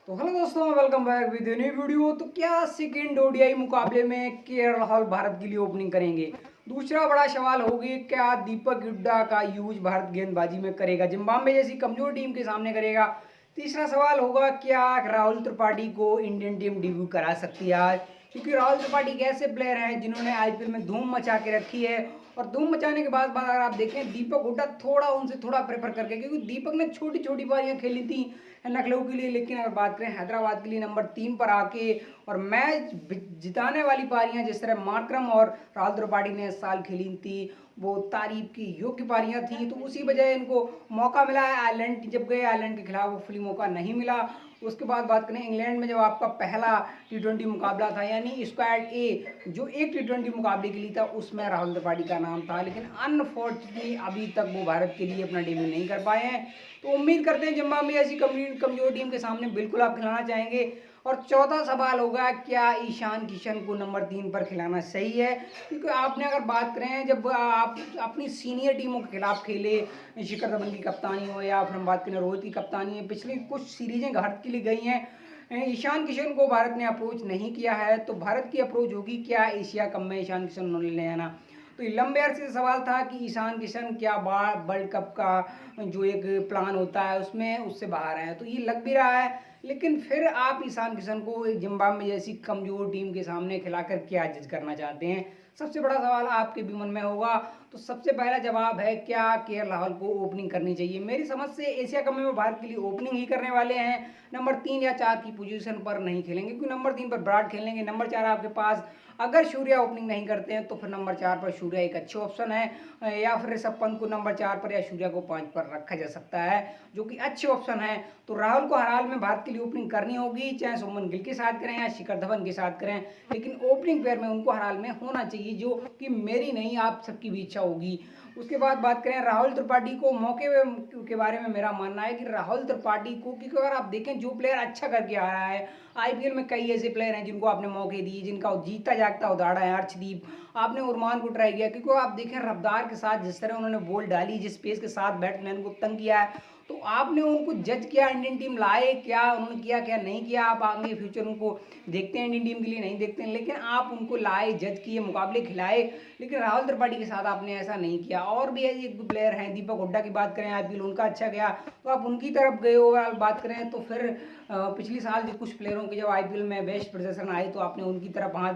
तो हेलो दोस्तों, welcome back with new video. तो क्या सेकेंड ओडीआई मुकाबले में केएल राहुल भारत के लिए ओपनिंग करेंगे? दूसरा बड़ा सवाल होगी, क्या दीपक हुड्डा का यूज भारत गेंदबाजी में करेगा, जिम्बाब्वे जैसी कमजोर टीम के सामने करेगा? तीसरा सवाल होगा, क्या राहुल त्रिपाठी को इंडियन टीम डेब्यू करा सकती है आज? क्योंकि राहुल त्रिपाठी एक ऐसे प्लेयर हैं जिन्होंने आईपीएल में धूम मचा के रखी है। और धूम मचाने के बाद अगर आप देखें, दीपक हुड्डा थोड़ा उनसे थोड़ा प्रेफर करके, क्योंकि दीपक ने छोटी छोटी पारियां खेली थी लखनऊ के लिए, लेकिन अगर बात करें हैदराबाद के लिए नंबर 3 पर आके और मैच जिताने वाली पारियां जिस तरह मार्करम और राहुल त्रिपाठी ने इस साल खेली थी, वो तारीफ की योग्य पारियां थी। तो उसी वजह इनको मौका मिला है। आयरलैंड जब गए, आयरलैंड के खिलाफ वो फुली मौका नहीं मिला। उसके बाद बात करें इंग्लैंड में, जब आपका पहला टी20 मुकाबला था, यानी स्क्वाड ए जो एक टी20 मुकाबले के लिए था, उसमें राहुल त्रिपाठी का नाम था, लेकिन अनफॉर्चुनेटली अभी तक वो भारत के लिए अपना डेब्यू नहीं कर पाए हैं। तो उम्मीद करते हैं जिम्बाब्वे ऐसी कमजोर टीम के सामने बिल्कुल आप खिलाना चाहेंगे। और चौथा सवाल होगा, क्या ईशान किशन को नंबर 3 पर खिलाना सही है? क्योंकि आपने अगर बात करें, जब आप अपनी सीनियर टीमों के खिलाफ खेले, शिखर धवन की कप्तानी हो या फिर हम बात करें रोहित की कप्तानी है, पिछली कुछ सीरीजें भारत के लिए गई हैं, ईशान किशन को भारत ने अप्रोच नहीं किया है। तो भारत की अप्रोच होगी, क्या एशिया कप में ईशान किशन उन्होंने ले आना? तो लंबे अरसे से सवाल था कि ईशान किशन क्या वर्ल्ड कप का जो एक प्लान होता है उसमें उससे बाहर है, तो ये लग भी रहा है। लेकिन फिर आप ईशान किशन को जिम्बाब्वे जैसी कमजोर टीम के सामने खिलाकर क्या जज करना चाहते हैं? सबसे बड़ा सवाल आपके भी मन में होगा। तो सबसे पहला जवाब है, क्या केएल राहुल को ओपनिंग करनी चाहिए? मेरी समझ से एशिया कप में वो भारत के लिए ओपनिंग ही करने वाले हैं। नंबर 3 या 4 की पोजीशन पर नहीं खेलेंगे, क्योंकि नंबर 3 पर विराट खेलेंगे। नंबर 4 आपके पास अगर सूर्या ओपनिंग नहीं करते हैं तो फिर नंबर 4 पर सूर्या एक अच्छे ऑप्शन है, या फिर ऋषभ पंत को नंबर 4 पर या सूर्या को 5 पर रखा जा सकता है, जो कि अच्छे ऑप्शन है। तो राहुल को हर हाल में भारत के लिए ओपनिंग करनी होगी, चाहे सुमन गिल के साथ करें या शिखर धवन के साथ करें, लेकिन ओपनिंग पेयर में उनको हर हाल में होना चाहिए, जो कि मेरी नहीं आप सबकी भी इच्छा होगी। उसके बाद बात करें राहुल त्रिपाठी को, मौके के बारे में मेरा मानना है कि राहुल त्रिपाठी को, क्योंकि अगर आप देखें जो प्लेयर अच्छा करके आ रहा है आईपीएल में, कई ऐसे प्लेयर हैं जिनको आपने मौके दिए, जिनका जीता जागता उदाहरण है अर्शदीप। आपने उरमान को ट्राई किया, क्योंकि आप देखें रफ्तार के साथ जिस तरह उन्होंने बॉल डाली, जिस पेस के साथ बैट्समैन को तंग किया है, तो आपने उनको जज किया। इंडियन टीम लाए, क्या उन्होंने किया क्या नहीं किया, आप आगे फ्यूचर उनको देखते हैं, इंडियन टीम के लिए नहीं देखते हैं, लेकिन आप उनको लाए, जज किए, मुकाबले खिलाए। लेकिन राहुल त्रिपाठी के साथ आपने ऐसा नहीं किया। और भी एक दो प्लेयर हैं, दीपक हुड्डा की बात करें, आईपीएल उनका अच्छा गया तो आप उनकी तरफ गए। ओवरऑल बात करें तो फिर पिछली साल जो कुछ प्लेयरों के जब आईपीएल में बेस्ट प्रदर्शन आए तो आपने उनकी तरफ हाथ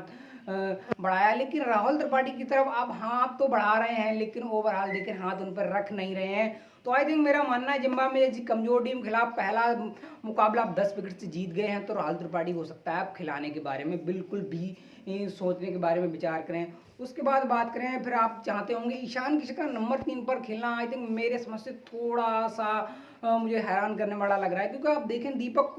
बढ़ाया, लेकिन राहुल त्रिपाठी की तरफ आप हाथ तो बढ़ा रहे हैं, लेकिन ओवरऑल देखें हाथ उन पर रख नहीं रहे हैं। तो आई थिंक मेरा मानना है, जिम्बाब्वे जैसी कमजोर टीम के खिलाफ पहला मुकाबला आप 10 विकेट से जीत गए हैं, तो राहुल त्रिपाठी हो सकता है आप खिलाने के बारे में बिल्कुल भी सोचने के बारे में विचार करें। उसके बाद बात करें, फिर आप चाहते होंगे ईशान किशन का नंबर 3 पर खेलना, आई थिंक मेरे समझ से थोड़ा सा मुझे हैरान करने वाला लग रहा है, क्योंकि आप देखें दीपक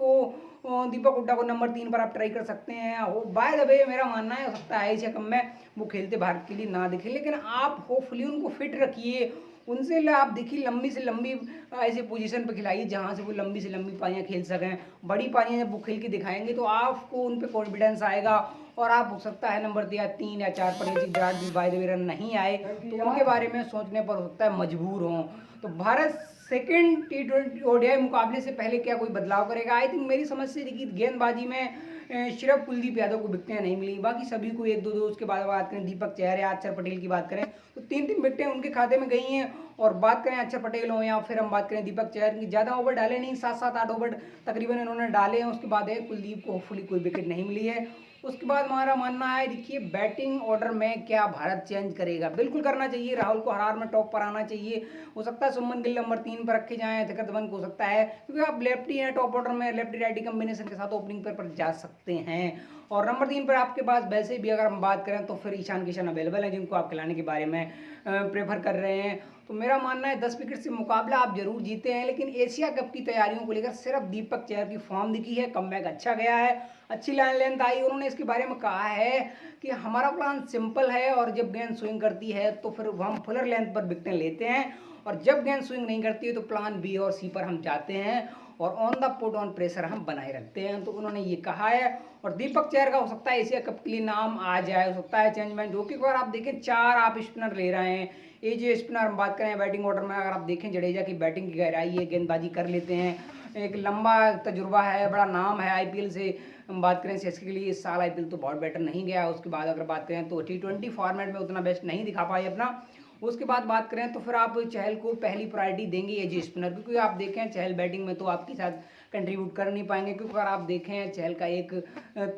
हुड्डा को नंबर 3 पर आप ट्राई कर सकते हैं। बाय द वे मेरा मानना है, हो सकता है एशिया कप में वो खेलते भारत के लिए ना दिखे, लेकिन आप होपफुली उनको फिट रखिए, उनसे आप देखिए लंबी से लंबी ऐसे पोजीशन पर खिलाइए जहाँ से वो लंबी से लंबी पारियाँ खेल सकें। बड़ी पारियाँ जब वो खेल के दिखाएंगे तो आपको उन पर कॉन्फिडेंस आएगा, और आप हो सकता है नंबर 3 या 4 पर विराट भी बाय द वे रन नहीं आए तो उनके बारे में सोचने पर हो सकता है मजबूर हों। तो भारत सेकेंड टी20 ओडीआई मुकाबले से पहले क्या कोई बदलाव करेगा? आई थिंक मेरी समझ से देखिए, गेंदबाजी में सिर्फ कुलदीप यादव को विकेटें नहीं मिली, बाकी सभी को 1-2 उसके बाद बात करें दीपक चहर या अक्षर पटेल की बात करें तो 3-3 विकेटें उनके खाते में गई हैं। और बात करें अक्षर पटेल हो या फिर हम बात करें दीपक चहर की, ज़्यादा ओवर डाले नहीं, 7-8 ओवर तकरीबन इन्होंने डाले हैं। उसके बाद है कुलदीप को होपफुली कोई विकेट नहीं मिली है। उसके बाद हमारा मानना है, देखिए बैटिंग ऑर्डर में क्या भारत चेंज करेगा? बिल्कुल करना चाहिए, राहुल को हर हाल में टॉप पर आना चाहिए। हो सकता है सुमन गिल नंबर 3 पर रखे जाएं, शिखर धवन को हो सकता है, क्योंकि आप लेफ्टी हैं, टॉप ऑर्डर में लेफ्टी राइटी कॉम्बिनेशन के साथ ओपनिंग पर जा सकते हैं। और नंबर 3 पर आपके पास वैसे भी अगर हम बात करें तो फिर ईशान किशन अवेलेबल है, जिनको आप खिलाने के बारे में प्रेफर कर रहे हैं। तो मेरा मानना है 10 विकेट से मुकाबला आप जरूर जीते हैं, लेकिन एशिया कप की तैयारियों को लेकर सिर्फ दीपक चहर की फॉर्म दिखी है, कमबैक अच्छा गया है, अच्छी लाइन लेंथ आई। उन्होंने इसके बारे में कहा है कि हमारा प्लान सिंपल है, और जब गेंद स्विंग करती है तो फिर हम फुलर लेंथ पर विकेटें लेते हैं, और जब गेंद स्विंग नहीं करती है तो प्लान बी और सी पर हम जाते हैं, और on the put on pressure हम बनाए रखते हैं। तो उन्होंने ये कहा है। और दीपक चहर का हो सकता है एशिया कप के लिए नाम आ जाए, हो सकता है चेंजमेंट, जो कि अगर आप देखें 4 आप स्पिनर ले रहे हैं, ये जो स्पिनर हम बात करें बैटिंग ऑर्डर में, अगर आप देखें जडेजा की बैटिंग की गहराई है, गेंदबाजी कर लेते हैं, एक लंबा तजुर्बा है, बड़ा नाम है आईपीएल से। हम बात करें सीएसके के लिए, इस साल आईपीएल तो बहुत बेटर नहीं गया। उसके बाद अगर बात करें तो टी20 फॉर्मेट में उतना बेस्ट नहीं दिखा पाए अपना। उसके बाद बात करें तो फिर आप चहल को पहली प्रायोरिटी देंगे एज ए स्पिनर, क्योंकि आप देखें चहल बैटिंग में तो आपके साथ कंट्रीब्यूट कर नहीं पाएंगे, क्योंकि अगर आप देखें चहल का एक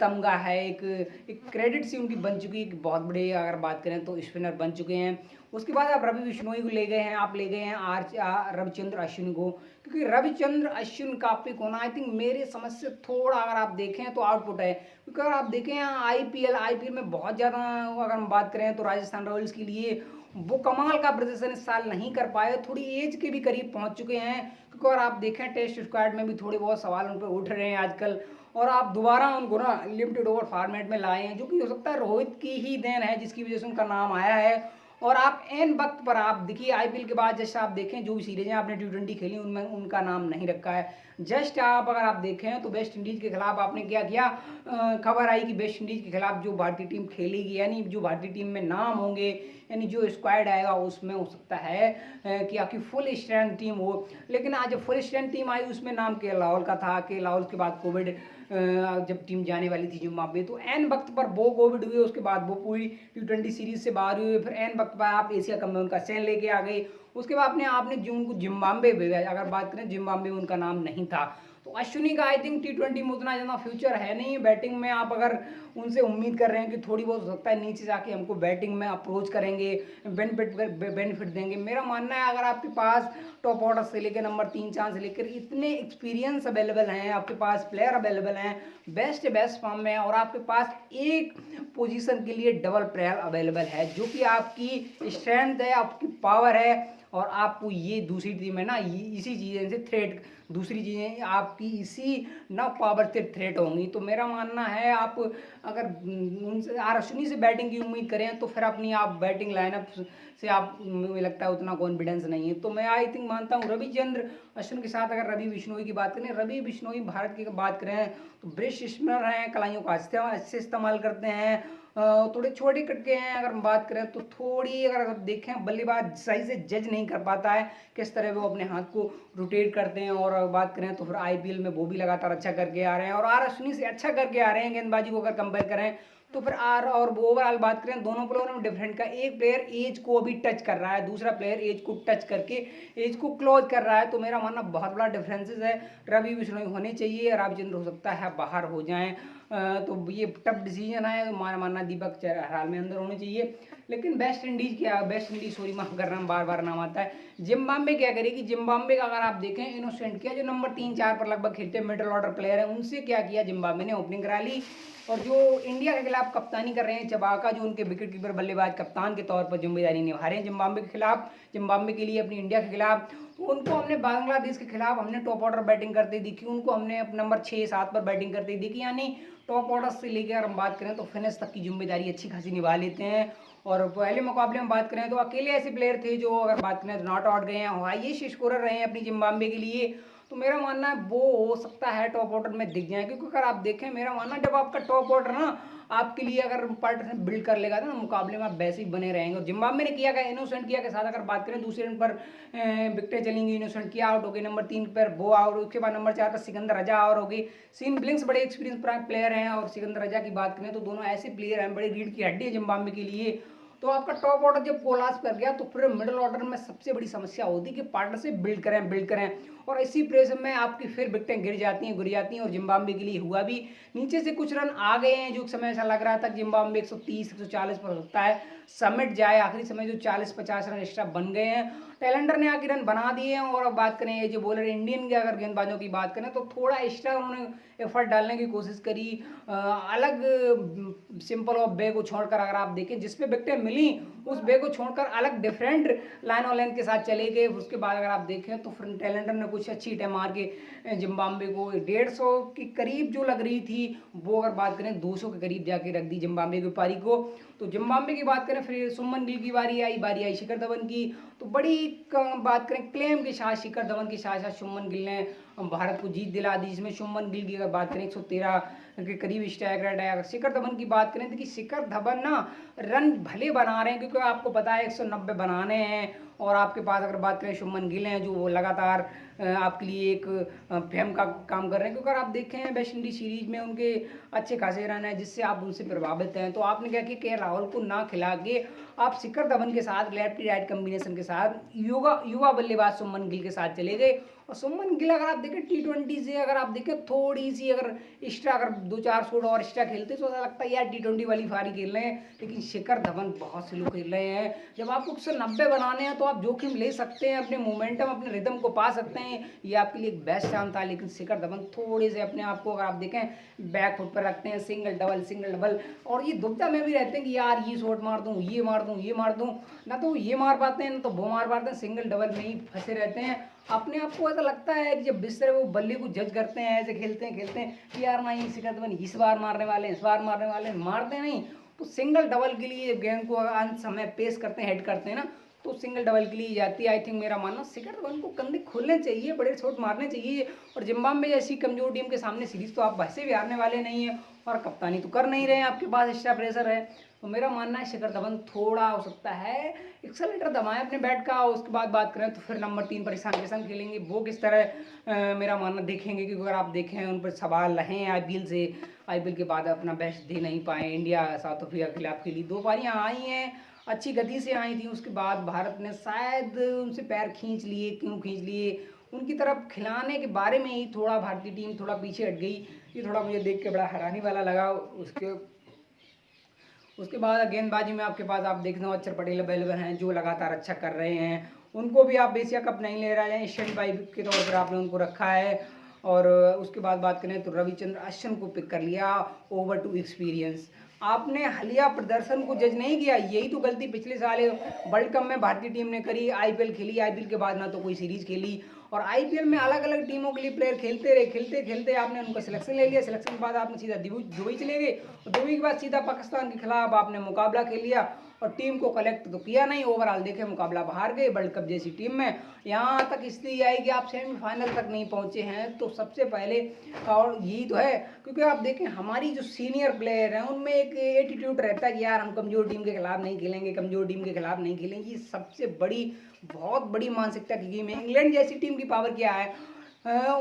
तमगा है, एक क्रेडिट सी उनकी बन चुकी है, बहुत बड़े अगर बात करें तो स्पिनर बन चुके हैं। उसके बाद आप रवि बिश्नोई को ले गए हैं, आप ले गए हैं रविचंद्र अश्विन को, क्योंकि रविचंद्र अश्विन का पिक होना आई थिंक मेरे समझ से थोड़ा अगर आप देखें तो आउटपुट है, क्योंकि अगर आप देखें आईपीएल में बहुत ज़्यादा अगर हम बात करें तो राजस्थान रॉयल्स के लिए वो कमाल का प्रदर्शन इस साल नहीं कर पाए, थोड़ी एज के भी करीब पहुंच चुके हैं, क्योंकि अगर आप देखें टेस्ट स्क्वाड में भी थोड़े बहुत सवाल उन पर उठ रहे हैं आजकल, और आप दोबारा उनको ना लिमिटेड ओवर फॉर्मेट में लाए हैं, जो कि हो सकता है रोहित की ही देन है जिसकी वजह से उनका नाम आया है। और आप एन वक्त पर आप देखिए आईपीएल के बाद जैसे आप देखें जो भी सीरीजें आपने टी20 खेली उनमें उनका नाम नहीं रखा है। जस्ट आप अगर आप देखें तो वेस्ट इंडीज़ के खिलाफ आपने क्या किया, खबर आई कि वेस्ट इंडीज़ के खिलाफ जो भारतीय टीम खेलेगी, यानी जो भारतीय टीम में नाम होंगे, यानी जो स्क्वाड आएगा उसमें हो सकता है कि आपकी फुल स्ट्रेंथ टीम हो। लेकिन आज फुल स्ट्रेंथ टीम आई उसमें नाम के लाहौल का था, के लाहौल के बाद कोविड जब टीम जाने वाली थी जिम्बाब्वे, तो एन वक्त पर वो कोविड हुए, उसके बाद वो पूरी टी20 सीरीज से बाहर हुए, फिर एन वक्त पर आप एशिया कप में उनका चयन लेके आ गए। उसके बाद आपने जो उनको जिम्बाब्वे भेजा, अगर बात करें जिम्बाब्वे में उनका नाम नहीं था, तो अश्विनी का आई थिंक टी20 में उतना ज़्यादा फ्यूचर है नहीं। बैटिंग में आप अगर उनसे उम्मीद कर रहे हैं कि थोड़ी बहुत हो सकता है नीचे जाके हमको बैटिंग में अप्रोच करेंगे, बेनिफिट देंगे, मेरा मानना है अगर आपके पास टॉप ऑर्डर से लेकर नंबर 3-4 से लेकर इतने एक्सपीरियंस अवेलेबल हैं, आपके पास प्लेयर अवेलेबल हैं, बेस्ट फॉर्म में, और आपके पास एक पोजीशन के लिए डबल प्लेयर अवेलेबल है, जो कि आपकी स्ट्रेंथ है, आपकी पावर है, और आपको ये दूसरी टीम है ना इसी चीज़ें से थ्रेट, दूसरी चीज़ें आपकी इसी न पावर से थ्रेट होंगी। तो मेरा मानना है आप अगर उनसे अश्विनी से बैटिंग की उम्मीद करें तो फिर अपनी आप बैटिंग लाइनअप से आप मुझे लगता है उतना कॉन्फिडेंस नहीं है। तो मैं आई थिंक मानता हूँ रविचंद्र अश्विन के साथ अगर रवि बिश्नोई की बात करें, रवि बिश्नोई भारत की बात करें तो ब्रिज स्पिनर हैं, कलाइयों का अच्छे इस्तेमाल करते हैं, थोड़े छोटे कट के हैं। अगर हम बात करें तो थोड़ी अगर देखें बल्लेबाज सही से जज नहीं कर पाता है किस तरह वो अपने हाथ को रोटेट करते हैं, और बात करें तो फिर आईपीएल में वो भी लगातार अच्छा करके आ रहे हैं, और अश्विनी से अच्छा करके आ रहे हैं गेंदबाजी को अगर कंपेयर करें तो फिर और ओवरऑल बात करें दोनों प्लेयरों में डिफरेंट का, एक प्लेयर एज को अभी टच कर रहा है, दूसरा प्लेयर एज को टच करके एज को क्लोज कर रहा है, तो मेरा मानना बहुत बड़ा डिफरेंसेस है। रवि बिश्नोई होने चाहिए, रविचंद्र हो सकता है बाहर हो जाएं, तो ये टफ डिसीजन है, तो हमारा मानना दीपक चहर में अंदर होने चाहिए। लेकिन वेस्ट इंडीज सॉरी माफ कर रहा हूँ, बार बार नाम आता है। जिम्बाब्वे क्या करेगी, जिम्बाब्वे का अगर आप देखें इनोसेंट किया, जो नंबर 3-4 पर लगभग खेलते मिडिल ऑर्डर प्लेयर है, उनसे क्या किया जिम्बाब्वे ने, ओपनिंग करा ली। और जो इंडिया के खिलाफ कप्तानी कर रहे हैं चबाका, जो उनके विकेट कीपर बल्लेबाज कप्तान के तौर पर जिम्मेदारी निभा रहे हैं जिम्बाब्वे के खिलाफ, जिम्बाब्वे के लिए अपनी इंडिया के खिलाफ, तो उनको हमने बांग्लादेश के खिलाफ हमने टॉप ऑर्डर बैटिंग करते देखी, उनको हमने नंबर 6-7 पर बैटिंग करते देखी, यानी टॉप ऑर्डर से लेकर हम बात करें तो फिनिश तक की जिम्मेदारी अच्छी खासी निभा लेते हैं। और पहले मुकाबले में बात करें तो अकेले ऐसे प्लेयर थे जो अगर बात करें तो नॉट आउट गए हैं, हाईएस्ट स्कोरर रहे हैं अपनी जिम्बाब्वे के लिए, तो मेरा मानना है वो हो सकता है टॉप ऑर्डर में दिख जाए। क्योंकि अगर आप देखें मेरा मानना जब आपका टॉप ऑर्डर ना आपके लिए अगर पार्टनर बिल्ड कर लेगा ना मुकाबले में आप वैसे ही बने रहेंगे। और जिम्बाब्वे ने किया इनोसेंट किया के साथ अगर बात करें दूसरे रन पर विकेटें चलेंगी, इनोसेंट किया आउट हो गई, नंबर 3 पर वो आउट, उसके बाद नंबर 4 पर सिकंदर रजा आउट हो गई। सीन ब्लिंक्स बड़े एक्सपीरियंस प्लेयर हैं, और सिकंदर रजा की बात करें तो दोनों ऐसे प्लेयर हैं बड़े रीढ़ की हड्डी है जिम्बाब्वे के लिए। तो आपका टॉप ऑर्डर जब कोलाप्स कर गया तो फिर मिडिल ऑर्डर में सबसे बड़ी समस्या होती है कि पार्टनरशिप बिल्ड करें, और इसी प्रेशर में आपकी फिर विकेटें गिर जाती हैं। और जिम्बाब्वे के लिए हुआ भी, नीचे से कुछ रन आ गए हैं जो समय ऐसा लग रहा था जिम्बाब्वे 130-140 पर होता है समिट जाए, आखिरी समय जो 40-50 रन एक्स्ट्रा बन गए हैं, टैलेंडर ने आके रन बना दिए हैं। और अब बात करें ये जो बॉलर इंडियन के अगर गेंदबाजों की बात करें तो थोड़ा एक्स्ट्रा उन्होंने एफर्ट डालने की कोशिश करी, अलग सिंपल ऑफ बे को छोड़कर अगर आप देखें जिसपे विकेटें मिली उस बे को छोड़कर अलग डिफरेंट लाइन और लेंथ के साथ चले गए। उसके बाद अगर आप देखें तो फिर टैलेंडर ने कुछ अच्छी टाइम मार के जिम्बाब्वे को 150 के करीब जो लग रही थी वो अगर बात करें 200 के करीब जाके रख दी जिम्बाब्वे की पारी को। तो जिम्बाब्वे की बात करें फिर सुमन गिल की बारी आई शिखर धवन की, तो बड़ी बात करें क्लेम के साथ शिखर धवन के साथ साथ शुभमन गिल ने भारत को जीत दिला दी, जिसमें शुभमन गिल की अगर बात करें 113 के करीब स्ट्राइक रेट है। अगर शिखर धवन की बात करें तो कि शिखर धवन ना रन भले बना रहे हैं क्योंकि आपको पता है 190 बनाने हैं, और आपके पास अगर बात करें शुभमन गिल हैं जो लगातार आपके लिए एक फेम का काम कर रहे हैं, क्योंकि अगर आप देखें वेस्ट इंडीज सीरीज में उनके अच्छे खासे रन है जिससे आप उनसे प्रभावित हैं। तो आपने क्या किया, के राहुल को ना खिला के आप शिखर धवन के साथ लेफ्ट राइट कम्बिनेशन के साथ युवा बल्लेबाज सुमन गिल के साथ चले गए। और सुमन गिल अगर आप देखें T20 से अगर आप देखें थोड़ी सी अगर एक्स्ट्रा अगर 2-4 शॉट और एक्स्ट्रा खेलते तो ऐसा लगता है यार T20 वाली फारी खेल रहे हैं, लेकिन शिखर धवन बहुत स्लो खेल रहे हैं। जब आपको 190 बनाने हैं तो आप जोखिम ले सकते हैं, अपने मोमेंटम अपने रिदम को पा सकते हैं, ये आपके लिए एक बेस्ट चांस था। लेकिन शिखर धवन थोड़े से अपने आप को अगर आप देखें बैक फुट पर रखते हैं, सिंगल डबल और ये दुविधा में भी रहते हैं कि यार ये शॉट मार दूं, ये मार दूं, ये मार दूं, ना तो ये मार पाते हैं ना तो वो मार पाते हैं, सिंगल डबल में ही फंसे रहते हैं। अपने आप को ऐसा लगता है कि जब बिस्तर वो बल्ले को जज करते हैं, ऐसे खेलते हैं कि यार ना ये शिखर धवन इस बार मारने वाले हैं, इस बार मारने वाले हैं, मारते नहीं। तो सिंगल डबल के लिए गेंद को अंत समय पेश करते हैं, हेड करते हैं ना, तो सिंगल डबल के लिए जाती है। आई थिंक मेरा मानना शिखर धवन को कंधे खोलने चाहिए, बड़े शॉट मारने चाहिए। और जिम्बाब्वे जैसी कमजोर टीम के सामने सीरीज तो आप वैसे भी हारने वाले नहीं है और कप्तानी तो कर नहीं रहे हैं, आपके पास एक्स्ट्रा प्रेशर है। तो मेरा मानना है शिखर धवन थोड़ा हो सकता है एक्सेलेटर दबाएं अपने बैट का। उसके बाद बात करें तो फिर नंबर 3 पर ईशान किशन खेलेंगे, वो किस तरह मेरा मानना देखेंगे, क्योंकि अगर आप देखें उन पर सवाल रहे आईपीएल से, आईपीएल के बाद अपना बेस्ट दे नहीं पाए। इंडिया साउथ अफ्रीका के खिलाफ खेली, 2 पारियां आई हैं, अच्छी गति से आई थी, उसके बाद भारत ने शायद उनसे पैर खींच लिए, क्यों खींच लिए, उनकी तरफ खिलाने के बारे में ही थोड़ा भारतीय टीम थोड़ा पीछे हट गई। ये थोड़ा मुझे देख के बड़ा हैरानी वाला लगा। उसके बाद गेंदबाजी में आपके पास आप देखते हो अक्षर पटेल अवेलेबल हैं जो लगातार अच्छा कर रहे हैं, उनको भी आप एशिया कप नहीं ले रहे हैं, एशियन पाइप के तौर पर आपने उनको रखा है। और उसके बाद बात करें तो रविचंद्र अश्विन को पिक कर लिया, ओवर टू एक्सपीरियंस। आपने हालिया प्रदर्शन को जज नहीं किया, यही तो गलती पिछले साल वर्ल्ड कप में भारतीय टीम ने करी। आईपीएल खेली, आईपीएल के बाद ना तो कोई सीरीज खेली, और आईपीएल में अलग अलग टीमों के लिए प्लेयर खेलते रहे, खेलते खेलते आपने उनका सिलेक्शन ले लिया, सिलेक्शन के बाद आपने सीधा दुबई चले गए, और दुबई के बाद सीधा पाकिस्तान के खिलाफ आपने मुकाबला खेल लिया और टीम को कलेक्ट तो किया नहीं। ओवरऑल देखे मुकाबला बाहर गए वर्ल्ड कप जैसी टीम में। यहाँ तक इसलिए आई कि आप सेमीफाइनल तक नहीं पहुंचे हैं, तो सबसे पहले और यही तो है, क्योंकि आप देखें हमारी जो सीनियर प्लेयर हैं उनमें एक एटीट्यूड रहता है कि यार हम कमजोर टीम के खिलाफ नहीं खेलेंगे, कमजोर टीम के खिलाफ नहीं खेलेंगे। ये सबसे बड़ी बहुत बड़ी मानसिकता की गेम है। इंग्लैंड जैसी टीम की पावर क्या है,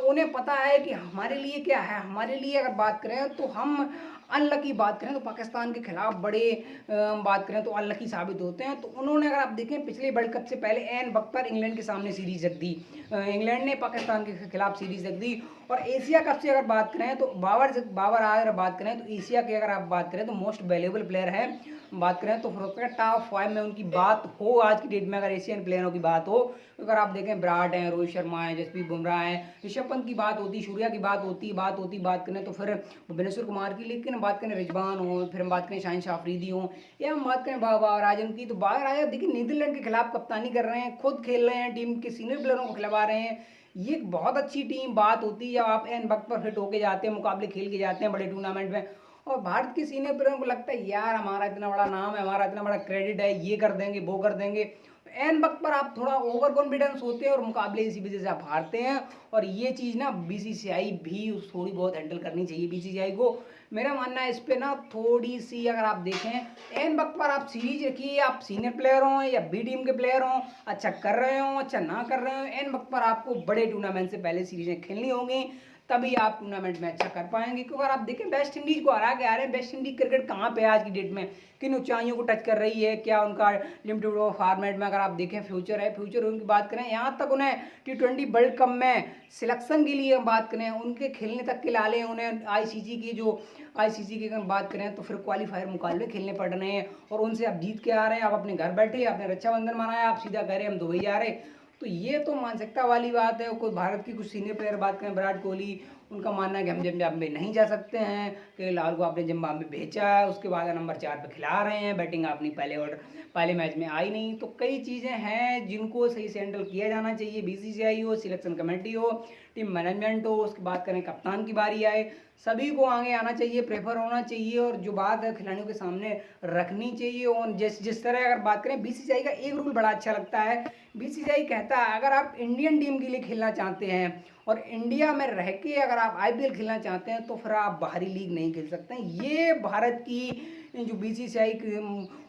उन्हें पता है कि हमारे लिए क्या है। हमारे लिए अगर बात करें तो हम अनलकी, बात करें तो पाकिस्तान के खिलाफ बड़े बात करें तो अनलकी साबित होते हैं। तो उन्होंने अगर आप देखें पिछले वर्ल्ड कप से पहले एन वक्त पर इंग्लैंड के सामने सीरीज रख दी, इंग्लैंड ने पाकिस्तान के खिलाफ सीरीज रख दी। और एशिया कप से अगर बात करें तो बाबर अगर बात करें तो एशिया की अगर आप बात करें तो मोस्ट वैल्यूएबल प्लेयर है। बात करें तो टॉप 5 में उनकी बात हो आज की डेट में, अगर एशियन प्लेयरों की बात हो, अगर आप देखें विराट हैं, रोहित शर्मा है, जसप्रीत बुमराह है, ऋषभ पंत की बात होती, सूर्या की बात होती, बात करें तो फिर भुवनेश्वर कुमार की। लेकिन बात करें रिजवान हो, फिर हम बात करें शाहिन शाह अफरीदी हो, या हम बात करें बाबर आजम की, तो बाबर आजम देखिए नीदरलैंड के खिलाफ कप्तानी कर रहे हैं, खुद खेल रहे हैं, टीम के सीनियर प्लेयरों को खिलवा रहे हैं। ये एक बहुत अच्छी टीम बात होती है जब आप एन वक्त पर फिट होके जाते हैं, मुकाबले खेल के जाते हैं बड़े टूर्नामेंट में। और भारत के सीनियर प्लेयरों को लगता है यार हमारा इतना बड़ा नाम है, हमारा इतना बड़ा क्रेडिट है, ये कर देंगे वो कर देंगे। एन वक्त पर आप थोड़ा ओवर कॉन्फिडेंस होते हैं और मुकाबले इसी वजह से आप हारते हैं। और ये चीज़ ना बीसीसीआई भी थोड़ी बहुत हैंडल करनी चाहिए बीसीसीआई को। मेरा मानना है इस पे ना थोड़ी सी, अगर आप देखें एन वक्त पर आप सीरीज रखिए, आप सीनियर प्लेयर हों या बी टीम के प्लेयर हों, अच्छा कर रहे हों अच्छा ना कर रहे हों, एन वक्त पर आपको बड़े टूर्नामेंट से पहले सीरीजें खेलनी होंगी, तभी आप टूर्नामेंट में अच्छा कर पाएंगे। क्योंकि अगर आप देखें वेस्ट इंडीज को हरा के आ रहे हैं, वेस्ट इंडीज क्रिकेट कहाँ पे है आज की डेट में, किन ऊंचाइयों को टच कर रही है, क्या उनका लिमिटेड ओवर फॉर्मेट में अगर आप देखें फ्यूचर है, फ्यूचर उनकी बात करें, यहाँ तक उन्हें T20 वर्ल्ड कप में सिलेक्शन के लिए बात करें, उनके खेलने तक के लाले उन्हें आईसीसी की अगर बात करें तो फिर क्वालिफायर मुकाबले खेलने पड़ रहे हैं, और उनसे आप जीत के आ रहे हैं, आप अपने घर बैठे, आपने रक्षाबंधन मनाया, आप सीधा कह रहे हैं हम दुबई जा रहे। तो ये तो मानसिकता वाली बात है। कोई भारत की कुछ सीनियर प्लेयर बात करें, विराट कोहली, उनका मानना है कि हम जिम्बाब्वे नहीं जा सकते हैं, कि लाल को आपने जिम्बाब्वे भेजा है, उसके बाद नंबर 4 पे खिला रहे हैं, बैटिंग अपनी पहले मैच में आई नहीं। तो कई चीज़ें हैं जिनको सही से हैंडल किया जाना चाहिए, बीसीसीआई हो, सिलेक्शन कमेटी हो, टीम मैनेजमेंट हो, उसके बाद करें कप्तान की बारी आए, सभी को आगे आना चाहिए, प्रेफर होना चाहिए, और जो बात है खिलाड़ियों के सामने रखनी चाहिए। और जिस तरह अगर बात करें बीसीसीआई का एक रूल बड़ा अच्छा लगता है, बीसीसीआई कहता है अगर आप इंडियन टीम के लिए खेलना चाहते हैं और इंडिया में रह के अगर आप आईपीएल खेलना चाहते हैं तो फिर आप बाहरी लीग नहीं खेल सकते हैं। ये भारत की जो बीसीसीआई की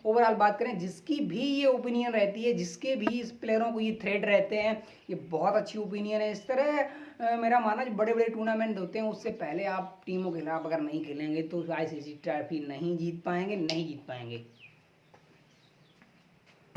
ओवरऑल बात करें, जिसकी भी ये ओपिनियन रहती है, जिसके भी इस प्लेयरों को ये थ्रेड रहते हैं, ये बहुत अच्छी ओपिनियन है। इस तरह मेरा मानना जो बड़े बड़े टूर्नामेंट होते हैं उससे पहले आप टीमों के खिलाफ अगर नहीं खेलेंगे तो आईसीसी ट्रॉफी नहीं जीत पाएंगे, नहीं जीत पाएंगे।